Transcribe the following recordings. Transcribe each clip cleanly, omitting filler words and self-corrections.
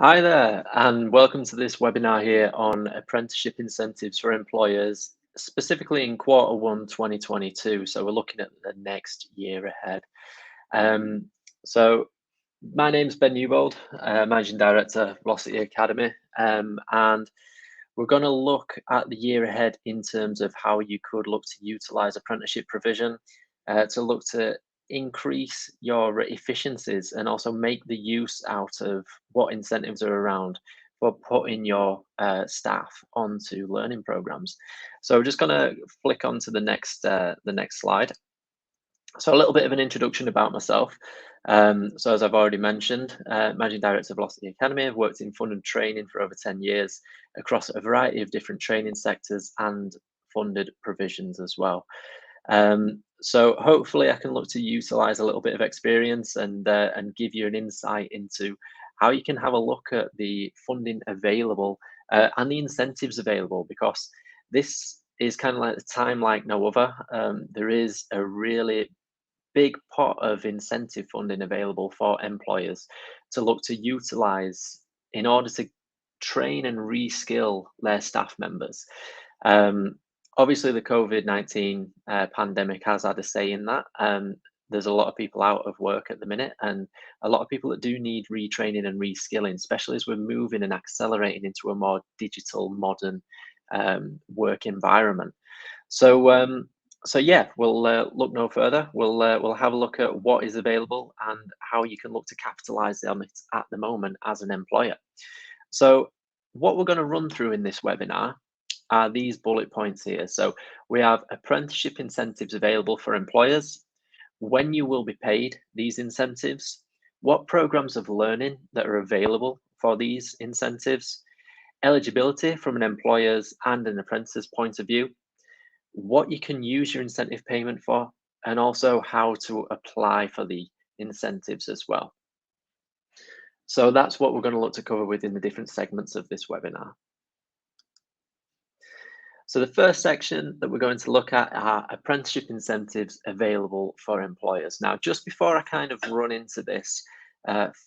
Hi there, and welcome to this webinar here on apprenticeship incentives for employers, specifically in Q1 2022. So we're looking at the next year ahead. Um, so my name's Ben Newbold, Managing Director of Velocity Academy, and we're going to look at the year ahead in terms of how you could look to utilise apprenticeship provision to look to increase your efficiencies and also make the use out of what incentives are around for putting your staff onto learning programs. So we're just going to flick on to the next slide. So a little bit of an introduction about myself. So as I've already mentioned, Managing Director of Velocity Academy, I've worked in funded training for over 10 years across a variety of different training sectors and funded provisions as well. So hopefully I can look to utilize a little bit of experience and give you an insight into how you can have a look at the funding available and the incentives available, because this is kind of like the time like no other. There is a really big pot of incentive funding available for employers to look to utilize in order to train and reskill their staff members. Um, Obviously, the COVID-19 pandemic has had a say in that. There's a lot of people out of work at the minute, and a lot of people that do need retraining and reskilling, especially as we're moving and accelerating into a more digital, modern work environment. So, so yeah, we'll look no further. We'll have a look at what is available and how you can look to capitalize on it at the moment as an employer. So, what we're going to run through in this webinar are these bullet points here. So, we have apprenticeship incentives available for employers, when you will be paid these incentives, what programs of learning that are available for these incentives, eligibility from an employer's and an apprentice's point of view, what you can use your incentive payment for, and also how to apply for the incentives as well. So that's what we're going to look to cover within the different segments of this webinar. So the first section that we're going to look at are apprenticeship incentives available for employers. Now, just before I kind of run into this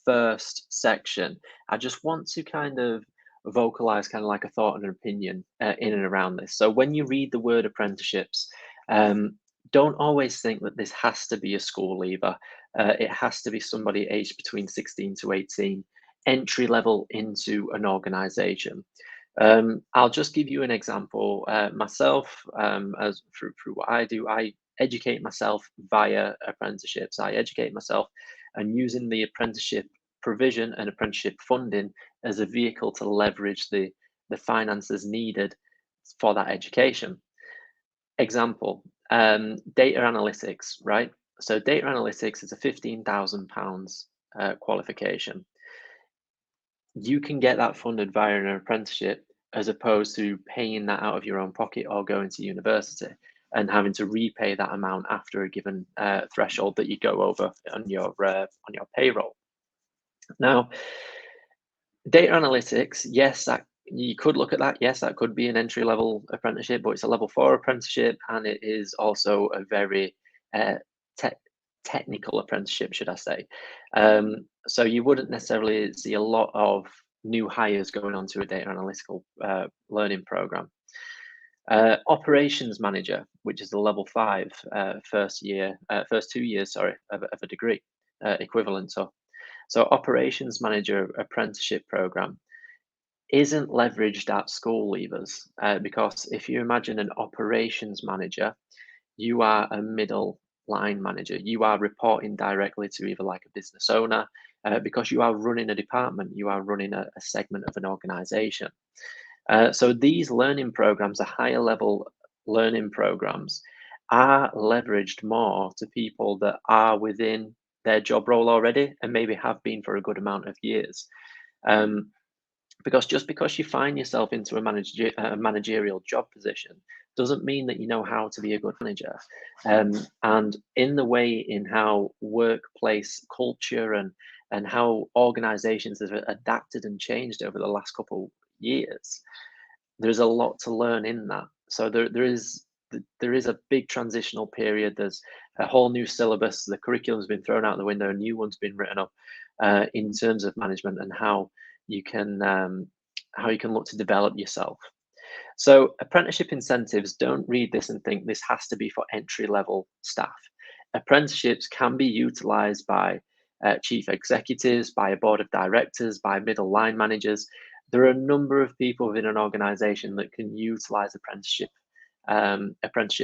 first section, I just want to kind of vocalize kind of like a thought and an opinion in and around this. So when you read the word apprenticeships, don't always think that this has to be a school leaver. It has to be somebody aged between 16 to 18, entry level into an organization. I'll just give you an example. Myself, as through what I do, I educate myself via apprenticeships. I educate myself and using the apprenticeship provision and apprenticeship funding as a vehicle to leverage the finances needed for that education. Example, data analytics, right? So data analytics is a £15,000 qualification. You can get that funded via an apprenticeship as opposed to paying that out of your own pocket or going to university and having to repay that amount after a given threshold that you go over on your payroll. Now, data analytics, yes, that you could look at that. Yes, that could be an entry level apprenticeship, but it's a level 4 apprenticeship, and it is also a very uh, te- technical apprenticeship, should I say. So you wouldn't necessarily see a lot of new hires going onto a data analytical learning program. Operations manager, which is the level 5 first 2 years, sorry, of a degree equivalent. So operations manager apprenticeship program isn't leveraged at school leavers because if you imagine an operations manager, you are a middle line manager. You are reporting directly to either like a business owner because you are running a department, you are running a segment of an organization. So these learning programs, the higher level learning programs, are leveraged more to people that are within their job role already and maybe have been for a good amount of years. Um, because just because you find yourself into a managerial job position doesn't mean that you know how to be a good manager. And in the way in how workplace culture and how organizations have adapted and changed over the last couple years, there's a lot to learn in that. So there is a big transitional period. There's a whole new syllabus. The curriculum's been thrown out the window. A new one's been written up in terms of management and how you can look to develop yourself. So apprenticeship incentives, don't read this and think this has to be for entry level staff. Apprenticeships can be utilized by chief executives, by a board of directors, by middle line managers. There are a number of people within an organization that can utilize apprenticeship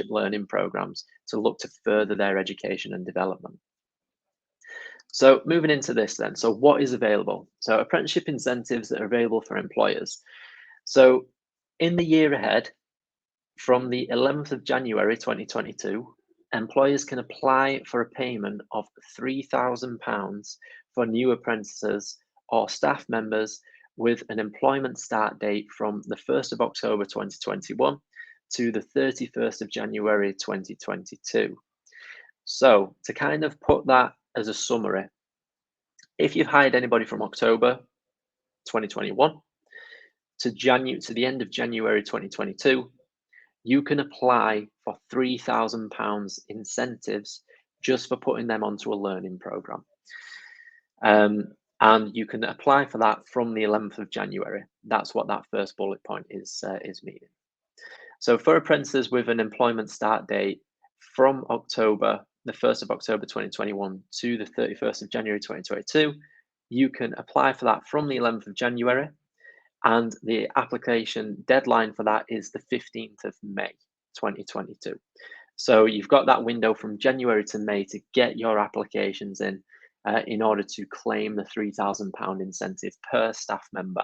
learning programs to look to further their education and development. So moving into this then, so what is available? So apprenticeship incentives that are available for employers. So in the year ahead, from the 11th of January 2022, employers can apply for a payment of £3,000 for new apprentices or staff members with an employment start date from the 1st of October 2021 to the 31st of January 2022. So to kind of put that as a summary, if you've hired anybody from October 2021 to the end of January 2022, you can apply for £3,000 incentives just for putting them onto a learning program. And you can apply for that from the 11th of January. That's what that first bullet point is meaning. So for apprentices with an employment start date from the 1st of October 2021 to the 31st of January 2022, you can apply for that from the 11th of January, and the application deadline for that is the 15th of May 2022. So you've got that window from January to May to get your applications in order to claim the £3,000 incentive per staff member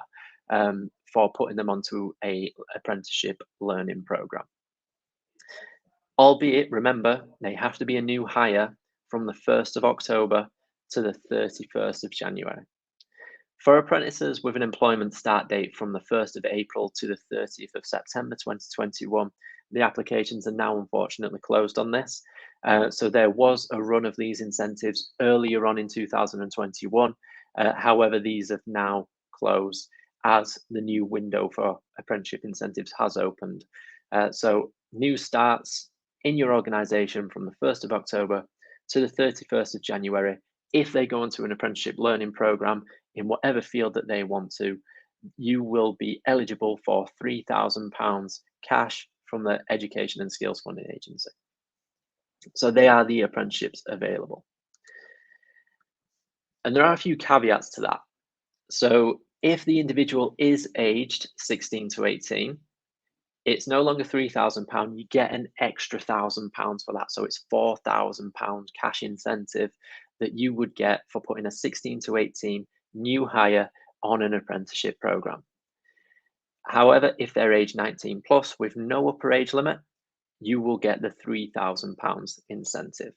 for putting them onto a apprenticeship learning program. Albeit, remember, they have to be a new hire from the 1st of October to the 31st of January. For apprentices with an employment start date from the 1st of April to the 30th of September 2021, the applications are now unfortunately closed on this. So there was a run of these incentives earlier on in 2021. However, these have now closed as the new window for apprenticeship incentives has opened. So new starts in your organization from the 1st of October to the 31st of January, if they go into an apprenticeship learning program in whatever field that they want to, you will be eligible for £3,000 cash from the Education and Skills Funding Agency. So they are the apprenticeships available. And there are a few caveats to that. So if the individual is aged 16 to 18, it's no longer £3,000, you get an extra £1,000 for that. So it's £4,000 cash incentive that you would get for putting a 16 to 18 new hire on an apprenticeship program. However, if they're age 19 plus with no upper age limit, you will get the £3,000 incentive.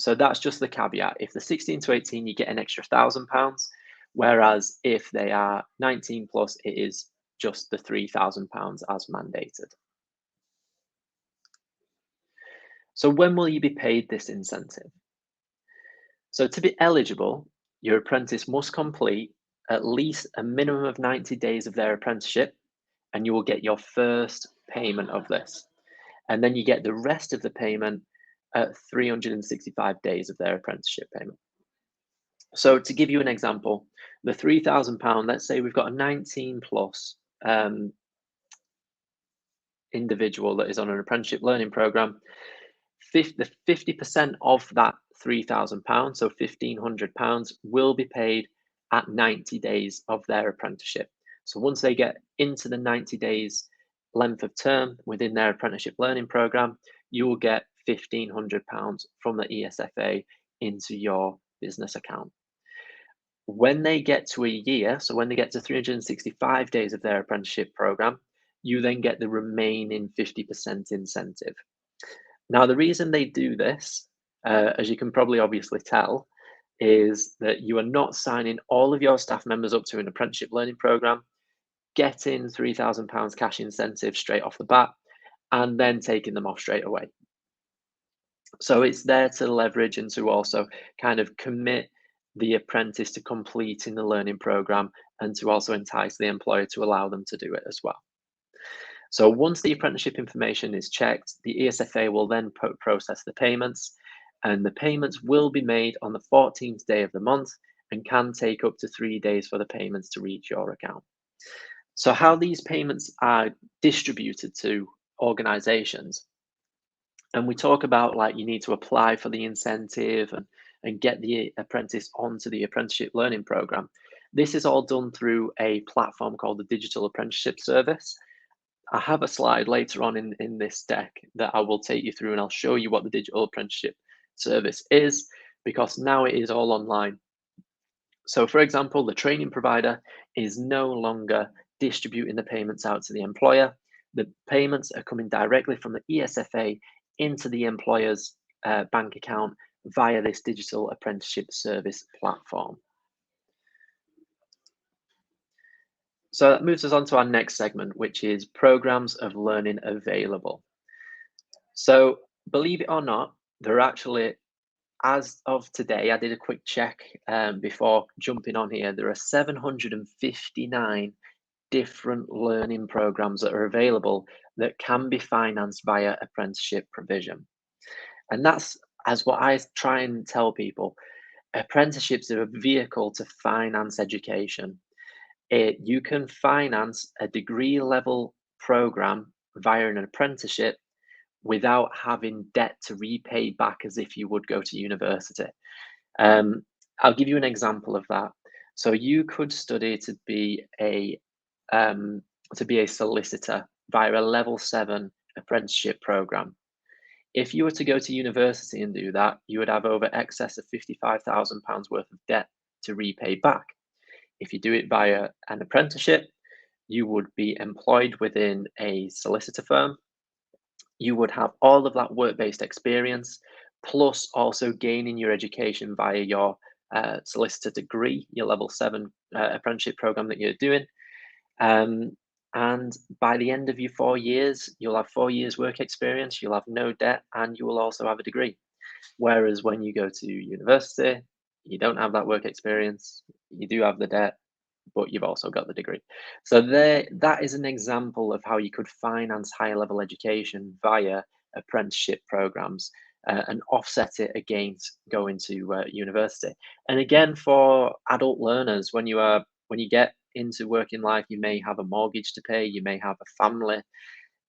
So that's just the caveat. If they're 16 to 18, you get an extra £1,000, whereas if they are 19 plus, it is just the £3,000 as mandated. So when will you be paid this incentive? So to be eligible, your apprentice must complete at least a minimum of 90 days of their apprenticeship, and you will get your first payment of this. And then you get the rest of the payment at 365 days of their apprenticeship payment. So to give you an example, the £3,000, let's say we've got a 19 plus individual that is on an apprenticeship learning program, 50% of that £3,000, so £1,500, will be paid at 90 days of their apprenticeship. So once they get into the 90 days length of term within their apprenticeship learning program, you will get £1,500 from the ESFA into your business account. When they get to a year, so when they get to 365 days of their apprenticeship program, you then get the remaining 50% incentive. Now, the reason they do this, as you can probably obviously tell, is that you are not signing all of your staff members up to an apprenticeship learning program, getting £3,000 cash incentive straight off the bat, and then taking them off straight away. So it's there to leverage and to also kind of commit the apprentice to completing the learning program, and to also entice the employer to allow them to do it as well. So once the apprenticeship information is checked, the ESFA will then process the payments, and the payments will be made on the 14th day of the month, and can take up to 3 days for the payments to reach your account. So how these payments are distributed to organizations, and we talk about like you need to apply for the incentive and get the apprentice onto the apprenticeship learning program. This is all done through a platform called the Digital Apprenticeship Service. I have a slide later on in this deck that I will take you through, and I'll show you what the Digital Apprenticeship Service is, because now it is all online. So for example, the training provider is no longer distributing the payments out to the employer. The payments are coming directly from the ESFA into the employer's bank account via this digital apprenticeship service platform. So that moves us on to our next segment, which is programs of learning available. So believe it or not, there are actually, as of today, I did a quick check before jumping on here, there are 759 different learning programs that are available that can be financed via apprenticeship provision. And that's, as what I try and tell people, apprenticeships are a vehicle to finance education. You can finance a degree level program via an apprenticeship without having debt to repay back as if you would go to university. Um, I'll give you an example of that. So you could study um, to be a solicitor via a level 7 apprenticeship program. If you were to go to university and do that, you would have over excess of £55,000 worth of debt to repay back. If you do it via an apprenticeship, you would be employed within a solicitor firm. You would have all of that work-based experience, plus also gaining your education via your solicitor degree, your level 7 apprenticeship program that you're doing. Um, and by the end of your 4 years, you'll have 4 years work experience, you'll have no debt, and you will also have a degree. Whereas when you go to university, you don't have that work experience, you do have the debt, but you've also got the degree. So that is an example of how you could finance higher level education via apprenticeship programs and offset it against going to university. And again, for adult learners, when you get into working life, you may have a mortgage to pay, you may have a family.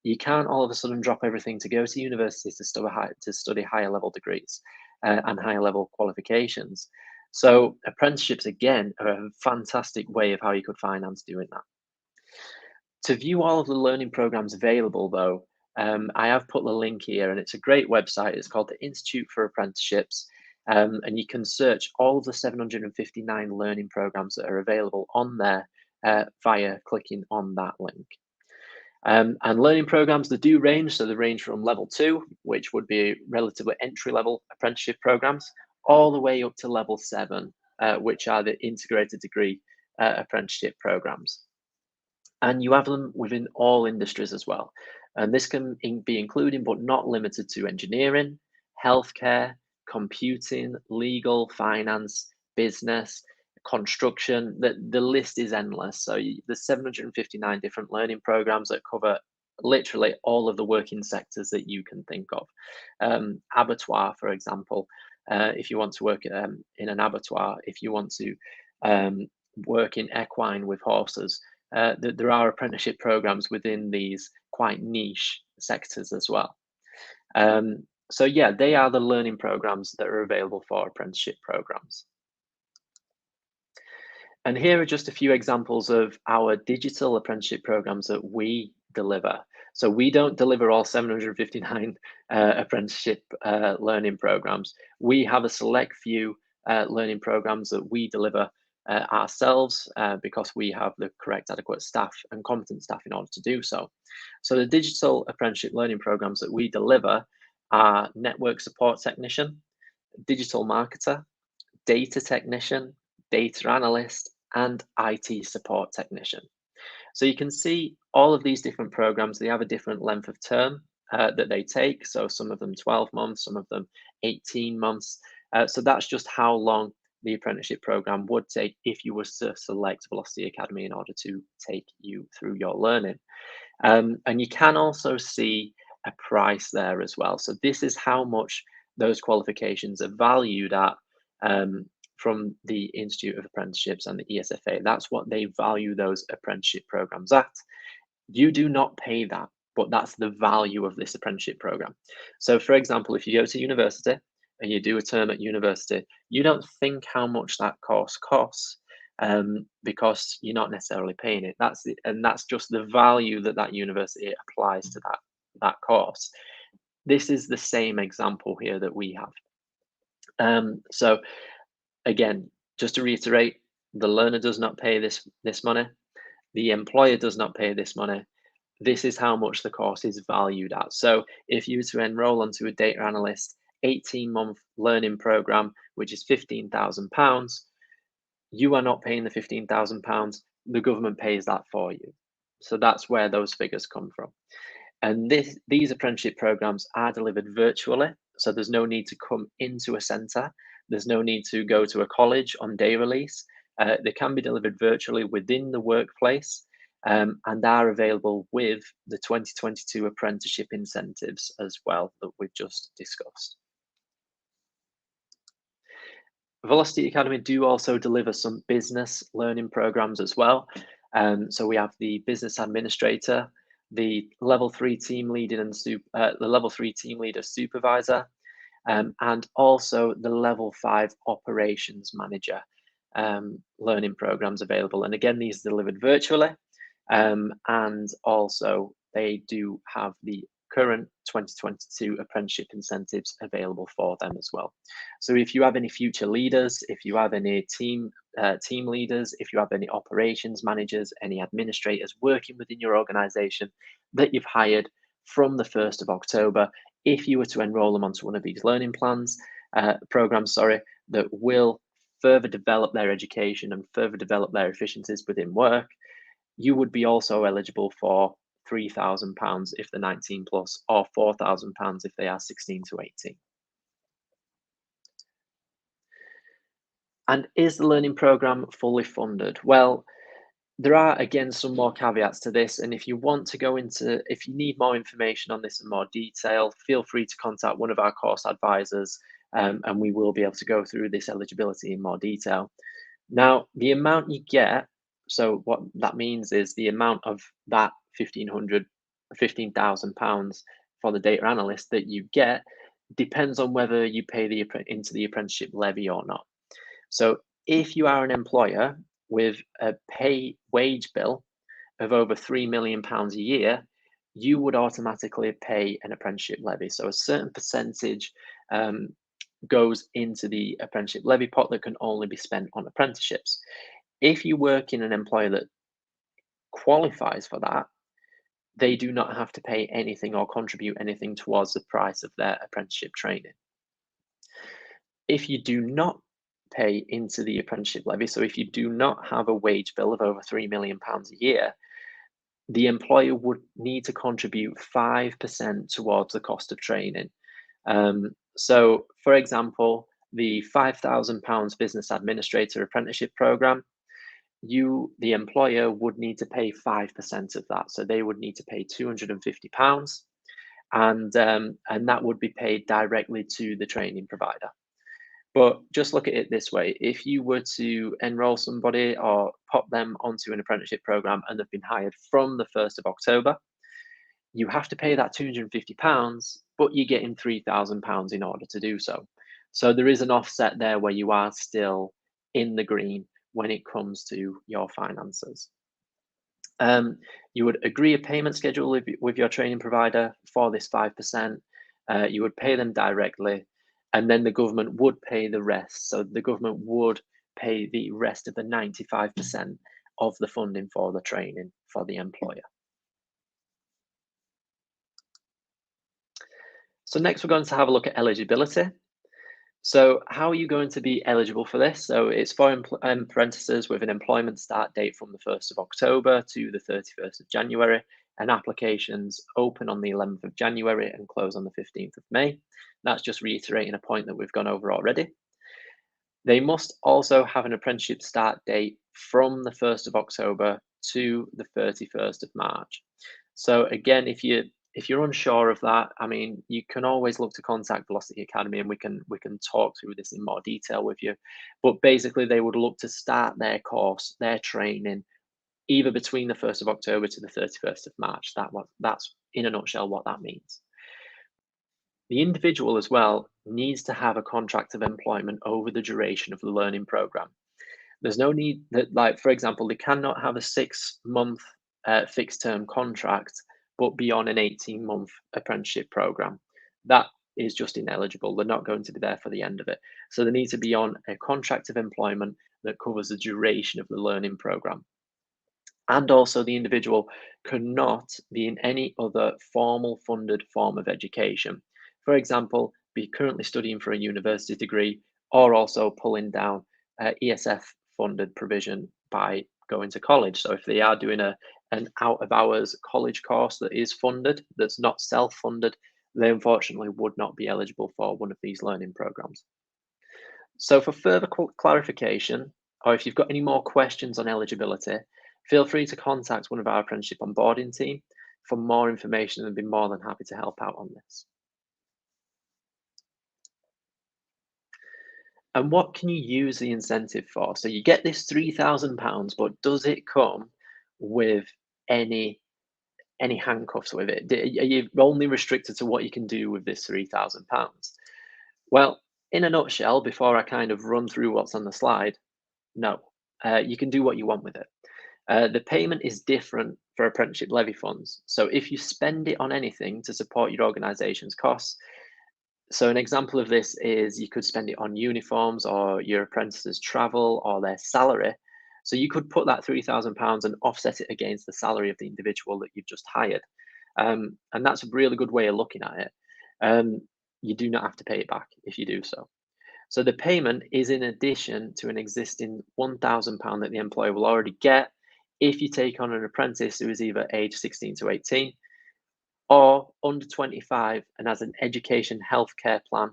You can't all of a sudden drop everything to go to university to study higher level degrees and higher level qualifications. So apprenticeships, again, are a fantastic way of how you could finance doing that. To view all of the learning programs available, though, I have put the link here, and it's a great website. It's called the Institute for Apprenticeships, and you can search all of the 759 learning programs that are available on there via clicking on that link. And learning programs, they do range. So they range from level 2, which would be relatively entry level apprenticeship programs, all the way up to level 7, which are the integrated degree apprenticeship programs. And you have them within all industries as well. And this can be including, but not limited to, engineering, healthcare, computing, legal, finance, business, construction. The list is endless. So there's 759 different learning programs that cover literally all of the working sectors that you can think of. Abattoir, for example, if you want to work in an abattoir, if you want to work in equine with horses, there are apprenticeship programs within these quite niche sectors as well. So yeah, they are the learning programs that are available for apprenticeship programs. And here are just a few examples of our digital apprenticeship programs that we deliver. So we don't deliver all 759 apprenticeship learning programs. We have a select few learning programs that we deliver ourselves because we have the correct adequate staff and competent staff in order to do so. So the digital apprenticeship learning programs that we deliver are network support technician, digital marketer, data technician, data analyst, and IT support technician. So you can see all of these different programs, they have a different length of term that they take. So some of them 12 months, some of them 18 months. So that's just how long the apprenticeship program would take if you were to select Velocity Academy in order to take you through your learning. And you can also see a price there as well. So this is how much those qualifications are valued at from the Institute of Apprenticeships and the ESFA. That's what they value those apprenticeship programs at. You do not pay that, but that's the value of this apprenticeship program. So, for example, if you go to university and you do a term at university, you don't think how much that course costs because you're not necessarily paying it. And that's just the value that that university applies to that course. This is the same example here that we have. So again, just to reiterate, the learner does not pay this money. The employer does not pay this money. This is how much the course is valued at. So if you were to enroll onto a data analyst 18-month learning program, which is £15,000, you are not paying the £15,000. The government pays that for you. So that's where those figures come from. And these apprenticeship programs are delivered virtually. So there's no need to come into a centre. There's no need to go to a college on day release. They can be delivered virtually within the workplace and are available with the 2022 apprenticeship incentives as well that we've just discussed. Velocity Academy do also deliver some business learning programs as well. So we have the business administrator, the level 3 team leader and the level 3 team leader supervisor, and also the level 5 operations manager learning programs available. And again, these are delivered virtually, and also they do have the current 2022 apprenticeship incentives available for them as well. So if you have any future leaders, if you have any team leaders, if you have any operations managers, any administrators working within your organization that you've hired from the 1st of October, if you were to enroll them onto one of these learning programs, that will further develop their education and further develop their efficiencies within work, you would be also eligible for £3,000 if they're 19 plus, or £4,000 if they are 16 to 18. And is the learning program fully funded? Well, there are again some more caveats to this, and if you need more information on this in more detail, feel free to contact one of our course advisors, and we will be able to go through this eligibility in more detail. Now, the amount you get, so what that means is the amount of that £15,000 for the data analyst that you get depends on whether you pay into the apprenticeship levy or not. So if you are an employer with a wage bill of over £3 million a year, you would automatically pay an apprenticeship levy. So a certain percentage goes into the apprenticeship levy pot that can only be spent on apprenticeships. If you work in an employer that qualifies for that, they do not have to pay anything or contribute anything towards the price of their apprenticeship training. If you do not pay into the apprenticeship levy, so if you do not have a wage bill of over £3 million a year, the employer would need to contribute 5% towards the cost of training. So, for example, the £5,000 business administrator apprenticeship program, the employer would need to pay 5% of that. So they would need to pay £250, and that would be paid directly to the training provider. But just look at it this way: if you were to enroll somebody or pop them onto an apprenticeship program and they've been hired from the 1st of October, you have to pay that £250, but you're getting £3,000 in order to do so. So there is an offset there where you are still in the green when it comes to your finances. You would agree a payment schedule with your training provider for this 5%. You would pay them directly, and then the government would pay the rest. So the government would pay the rest of the 95% of the funding for the training for the employer. So next we're going to have a look at eligibility. So how are you going to be eligible for this? So it's for apprentices with an employment start date from the 1st of October to the 31st of January, and applications open on the 11th of January and close on the 15th of May. That's just reiterating a point that we've gone over already. They must also have an apprenticeship start date from the 1st of October to the 31st of March. So again, if you're If you're unsure of that, I mean, you can always look to contact Velocity Academy, and we can talk through this in more detail with you. But basically, they would look to start their course, their training, either between the 1st of October to the 31st of March. That's in a nutshell what that means. The individual as well needs to have a contract of employment over the duration of the learning program. There's no need that, like, for example, they cannot have a 6-month fixed term contract, but be on an 18-month apprenticeship program. That is just ineligible. They're not going to be there for the end of it. So they need to be on a contract of employment that covers the duration of the learning program. And also, the individual cannot be in any other formal funded form of education. For example, be currently studying for a university degree, or also pulling down ESF funded provision by going to college. So if they are doing an out of hours college course that is funded, that's not self funded, they unfortunately would not be eligible for one of these learning programs. So for further clarification, or if you've got any more questions on eligibility, feel free to contact one of our apprenticeship onboarding team for more information, and be more than happy to help out on this. And what can you use the incentive for? So you get this £3,000, but does it come with any any handcuffs with it? Are you only restricted to what you can do with this £3,000? Well, in a nutshell, before I kind of run through what's on the slide, no, you can do what you want with it. The payment is different for apprenticeship levy funds. So if you spend it on anything to support your organisation's costs, so an example of this is you could spend it on uniforms or your apprentices' travel or their salary. So you could put that £3,000 and offset it against the salary of the individual that you've just hired. And that's a really good way of looking at it. Um, you do not have to pay it back if you do so. So the payment is in addition to an existing £1,000 that the employer will already get if you take on an apprentice who is either age 16 to 18 or under 25 and has an education healthcare plan,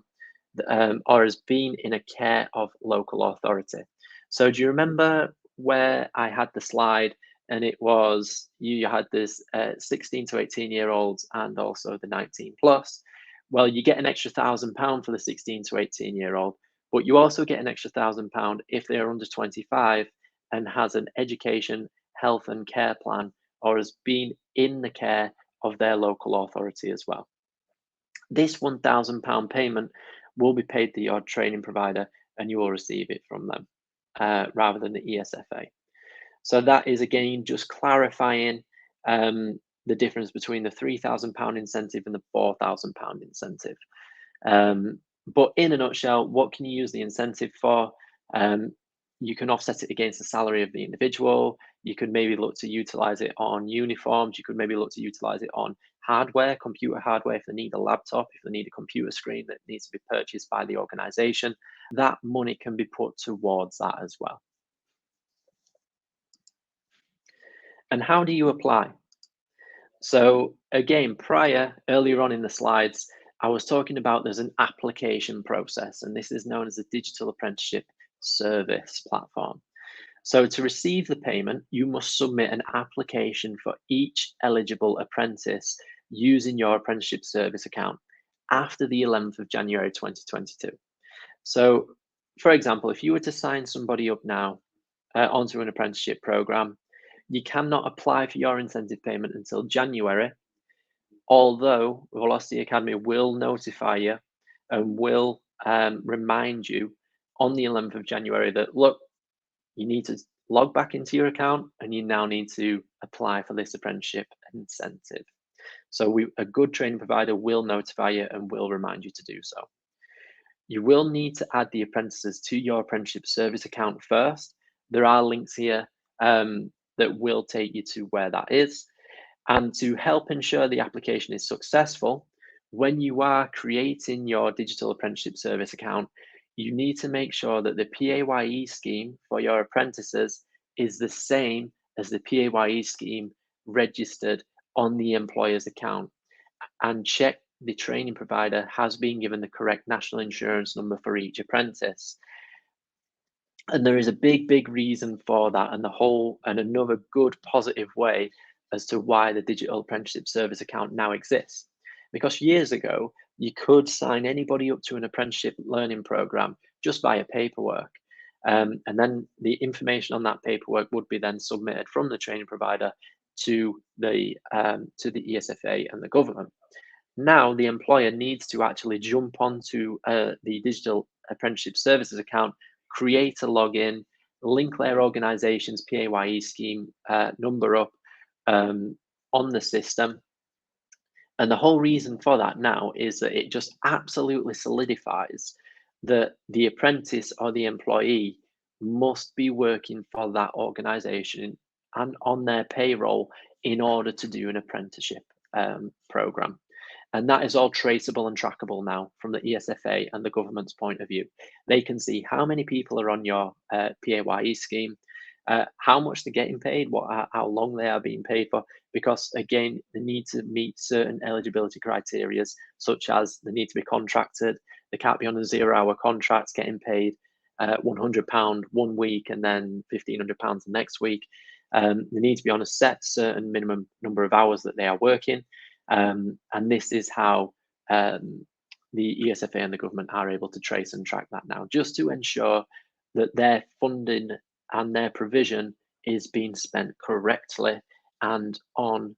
or has been in a care of local authority. So do you remember where I had the slide, and it was you had this 16 to 18-year-olds and also the 19 plus? Well, you get an extra £1,000 for the 16 to 18-year-old, but you also get an extra £1,000 if they are under 25 and has an education, health and care plan, or has been in the care of their local authority as well. This £1,000 payment will be paid to your training provider, and you will receive it from them rather than the ESFA. So that is again just clarifying the difference between the £3,000 incentive and the £4,000 incentive. But in a nutshell, what can you use the incentive for? You can offset it against the salary of the individual. You could maybe look to utilize it on uniforms. You could maybe look to utilize it on hardware, computer hardware, if they need a laptop, if they need a computer screen that needs to be purchased by the organization. That money can be put towards that as well. And how do you apply? So again, earlier on in the slides, I was talking about there's an application process, and this is known as the Digital Apprenticeship Service Platform. So to receive the payment, you must submit an application for each eligible apprentice using your apprenticeship service account after the 11th of January 2022. So, for example, if you were to sign somebody up now onto an apprenticeship program, you cannot apply for your incentive payment until January, although Velocity Academy will notify you and will remind you on the 11th of January that, look, you need to log back into your account and you now need to apply for this apprenticeship incentive. So a good training provider will notify you and will remind you to do so. You will need to add the apprentices to your apprenticeship service account first. There are links here that will take you to where that is. And to help ensure the application is successful, when you are creating your digital apprenticeship service account, you need to make sure that the PAYE scheme for your apprentices is the same as the PAYE scheme registered on the employer's account, and check the training provider has been given the correct national insurance number for each apprentice. And there is a big reason for that, and another good positive way as to why the digital apprenticeship service account now exists. Because years ago, you could sign anybody up to an apprenticeship learning program just via paperwork. And then the information on that paperwork would be then submitted from the training provider to the ESFA and the government. Now the employer needs to actually jump onto the digital apprenticeship services account, create a login, link their organization's PAYE scheme number up on the system. And the whole reason for that now is that it just absolutely solidifies that the apprentice or the employee must be working for that organization and on their payroll in order to do an apprenticeship program. And that is all traceable and trackable now from the ESFA and the government's point of view. They can see how many people are on your PAYE scheme, how much they're getting paid, how long they are being paid for, because again, they need to meet certain eligibility criteria, such as they need to be contracted, they can't be on a 0-hour contract getting paid £100 one week and then £1,500 the next week. They need to be on a set certain minimum number of hours that they are working. And this is how the ESFA and the government are able to trace and track that now, just to ensure that their funding and their provision is being spent correctly and on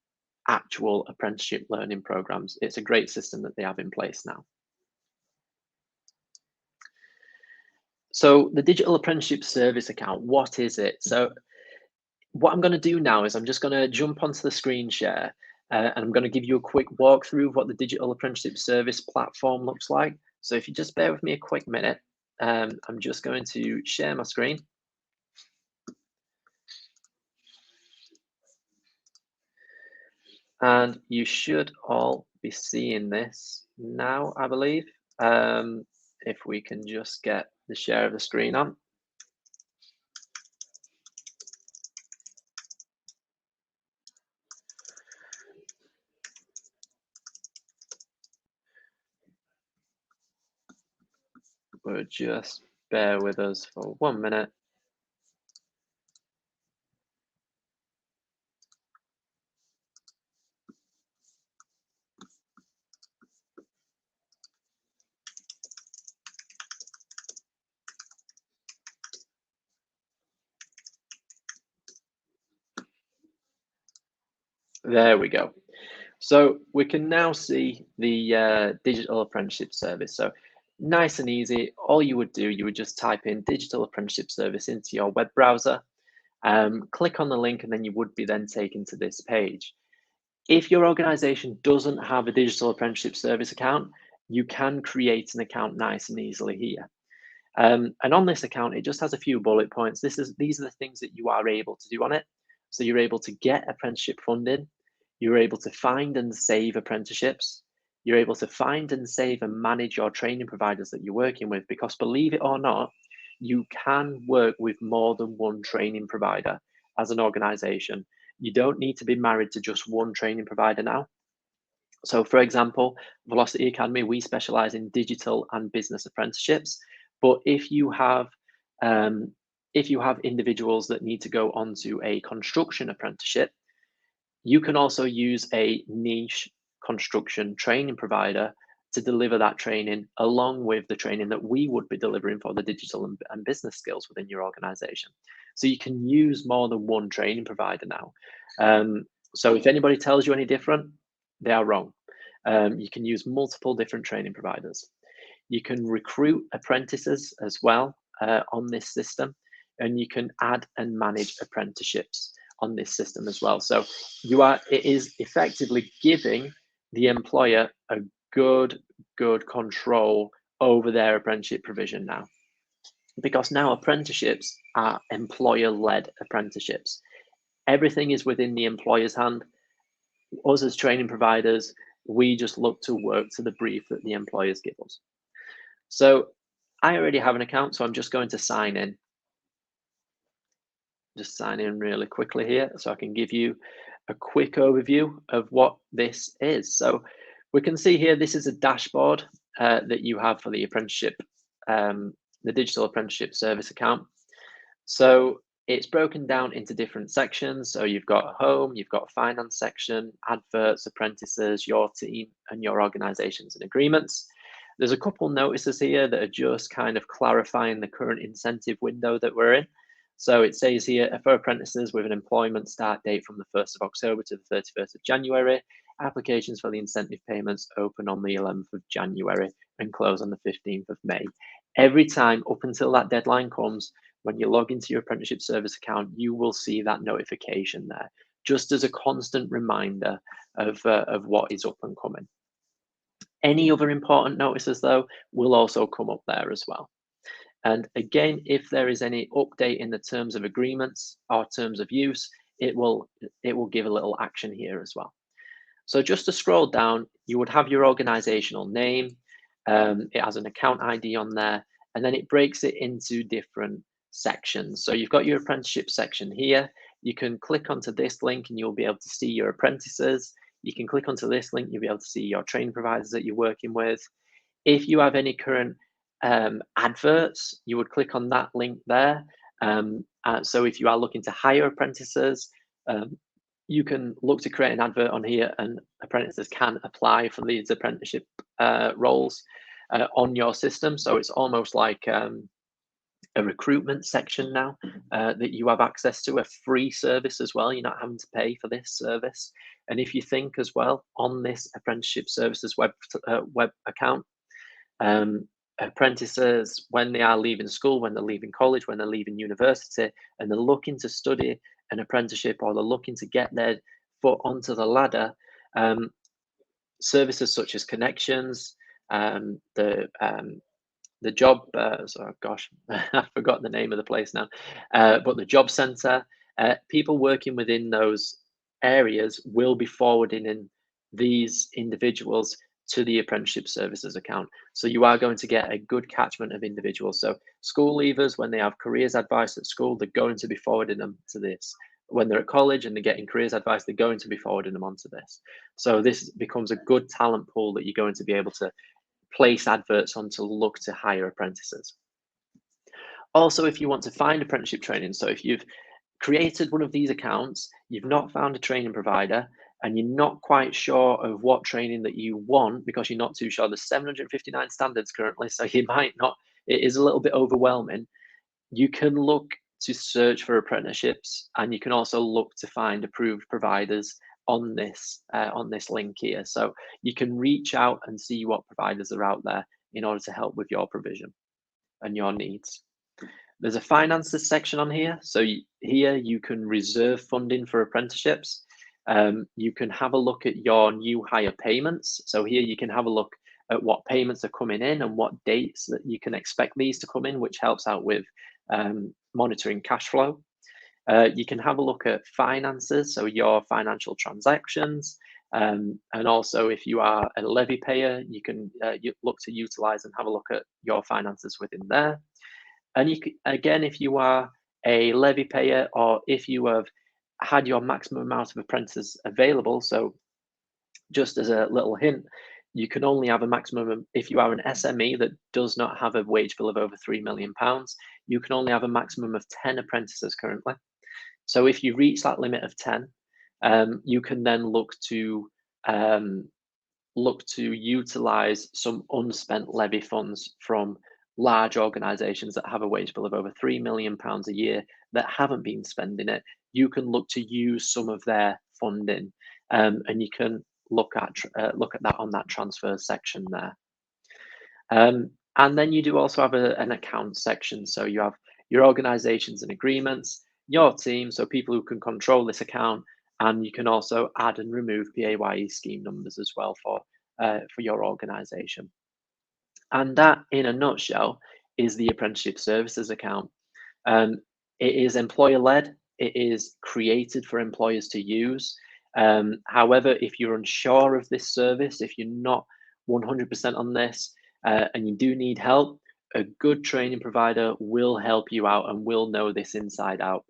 actual apprenticeship learning programs. It's a great system that they have in place now. So the digital apprenticeship service account, what is it? So what I'm going to do now is I'm just going to jump onto the screen share and I'm going to give you a quick walkthrough of what the digital apprenticeship service platform looks like. So if you just bear with me a quick minute, I'm just going to share my screen. And you should all be seeing this now, I believe. If we can just get the share of the screen on. But just bear with us for 1 minute. There we go. So we can now see the digital apprenticeship service. So nice and easy. All you would do, you would just type in digital apprenticeship service into your web browser, click on the link, and then you would be then taken to this page. If your organization doesn't have a digital apprenticeship service account, you can create an account nice and easily here. And on this account, it just has a few bullet points. These are the things that you are able to do on it. So you're able to get apprenticeship funding. You're able to find and save apprenticeships. You're able to find and save and manage your training providers that you're working with, because believe it or not, you can work with more than one training provider as an organization. You don't need to be married to just one training provider now. So for example, Velocity Academy, we specialize in digital and business apprenticeships. But if you have individuals that need to go onto a construction apprenticeship, you can also use a niche construction training provider to deliver that training along with the training that we would be delivering for the digital and business skills within your organization. So you can use more than one training provider now. So if anybody tells you any different, they are wrong. You can use multiple different training providers. You can recruit apprentices as well on this system, and you can add and manage apprenticeships on this system as well. So it is effectively giving the employer a good control over their apprenticeship provision now, because now apprenticeships are employer-led apprenticeships. Everything is within the employer's hand. Us as training providers, we just look to work to the brief that the employers give us. So I already have an account, so I'm just going to sign in. Just sign in really quickly here so I can give you a quick overview of what this is. So we can see here, this is a dashboard that you have for the apprenticeship, the digital apprenticeship service account. So It's broken down into different sections. So you've got home, you've got finance section, adverts, apprentices, your team, and your organizations and agreements. There's a couple notices here that are just kind of clarifying the current incentive window that we're in. So it says here, for apprentices with an employment start date from the 1st of October to the 31st of January, applications for the incentive payments open on the 11th of January and close on the 15th of May. Every time up until that deadline comes, when you log into your apprenticeship service account, you will see that notification there, just as a constant reminder of what is up and coming. Any other important notices, though, will also come up there as well. And again, if there is any update in the terms of agreements or terms of use, it will give a little action here as well. So just to scroll down, you would have your organizational name. It has an account ID on there, and then it breaks it into different sections. So you've got your apprenticeship section here. You can click onto this link and you'll be able to see your apprentices. You can click onto this link, you'll be able to see your training providers that you're working with. If you have any current adverts, you would click on that link there. So if you are looking to hire apprentices, you can look to create an advert on here, and apprentices can apply for these apprenticeship roles on your system. So it's almost like a recruitment section now that you have access to, a free service as well. You're not having to pay for this service. And if you think as well, on this apprenticeship services web account, apprentices, when they are leaving school, when they're leaving college, when they're leaving university, and they're looking to study an apprenticeship, or they're looking to get their foot onto the ladder, services such as connections, the job, sorry, gosh, I forgot the name of the place now, but the job centre, people working within those areas will be forwarding in these individuals to the apprenticeship services account. So you are going to get a good catchment of individuals. So school leavers, when they have careers advice at school, they're going to be forwarding them to this. When they're at college and they're getting careers advice, they're going to be forwarding them onto this. So this becomes a good talent pool that you're going to be able to place adverts on to look to hire apprentices. Also, if you want to find apprenticeship training, so if you've created one of these accounts, you've not found a training provider, and you're not quite sure of what training that you want because you're not too sure, there's 759 standards currently, so you might not, it is a little bit overwhelming. You can look to search for apprenticeships, and you can also look to find approved providers on this link here. So you can reach out and see what providers are out there in order to help with your provision and your needs. There's a finances section on here. So here you can reserve funding for apprenticeships. You can have a look at your new hire payments. So here you can have a look at what payments are coming in and what dates that you can expect these to come in, which helps out with monitoring cash flow. You can have a look at finances, so your financial transactions, and also if you are a levy payer, you can look to utilize and have a look at your finances within there. And you can, again, if you are a levy payer, or if you have had your maximum amount of apprentices available, so just as a little hint, you can only have a maximum if you are an SME that does not have a wage bill of over £3 million, you can only have a maximum of 10 apprentices currently. So if you reach that limit of 10, you can then look to utilize some unspent levy funds from large organizations that have a wage bill of over £3 million a year that haven't been spending it. You can look to use some of their funding, and you can look at that on that transfer section there. And then you do also have an account section. So you have your organizations and agreements, your team, so people who can control this account, and you can also add and remove PAYE scheme numbers as well for your organization. And that, in a nutshell, is the apprenticeship services account. It is employer-led. It is created for employers to use. However, if you're unsure of this service, if you're not 100% on this, and you do need help, a good training provider will help you out and will know this inside out.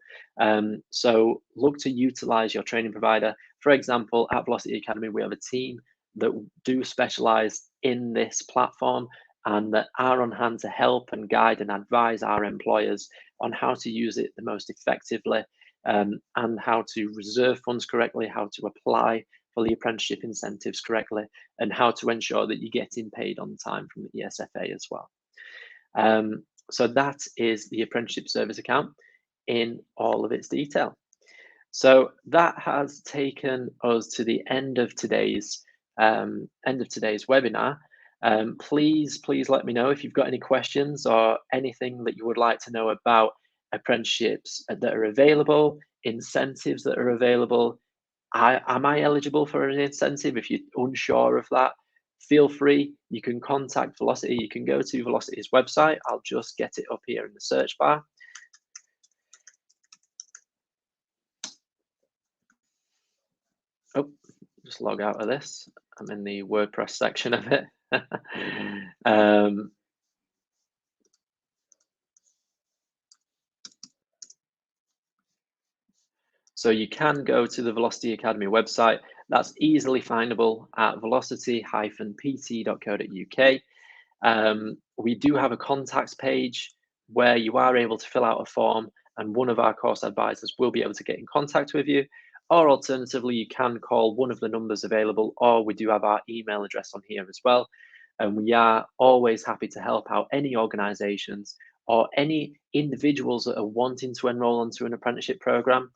So look to utilize your training provider. For example, at Velocity Academy, we have a team that do specialize in this platform and that are on hand to help and guide and advise our employers on how to use it the most effectively, and how to reserve funds correctly, how to apply for the apprenticeship incentives correctly, and how to ensure that you're getting paid on time from the ESFA as well. So that is the apprenticeship service account in all of its detail. So that has taken us to the end of today's webinar. Please let me know if you've got any questions or anything that you would like to know about apprenticeships that are available, incentives that are available. Am I eligible for an incentive? If you're unsure of that, feel free. You can contact Velocity. You can go to Velocity's website. I'll just get it up here in the search bar. Oh, just log out of this. I'm in the WordPress section of it. So you can go to the Velocity Academy website. That's easily findable at velocity-pt.co.uk. We do have a contacts page where you are able to fill out a form, and one of our course advisors will be able to get in contact with you. Or alternatively, you can call one of the numbers available, or we do have our email address on here as well. And we are always happy to help out any organisations or any individuals that are wanting to enrol onto an apprenticeship programme.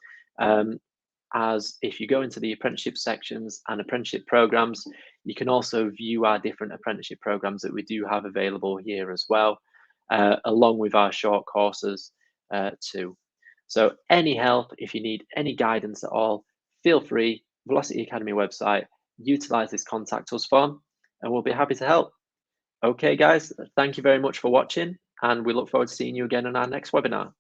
As if you go into the apprenticeship sections and apprenticeship programs, you can also view our different apprenticeship programs that we do have available here as well, along with our short courses too. So any help, if you need any guidance at all, feel free, Velocity Academy website, utilize this contact us form, and we'll be happy to help. Okay, guys, thank you very much for watching, and we look forward to seeing you again on our next webinar.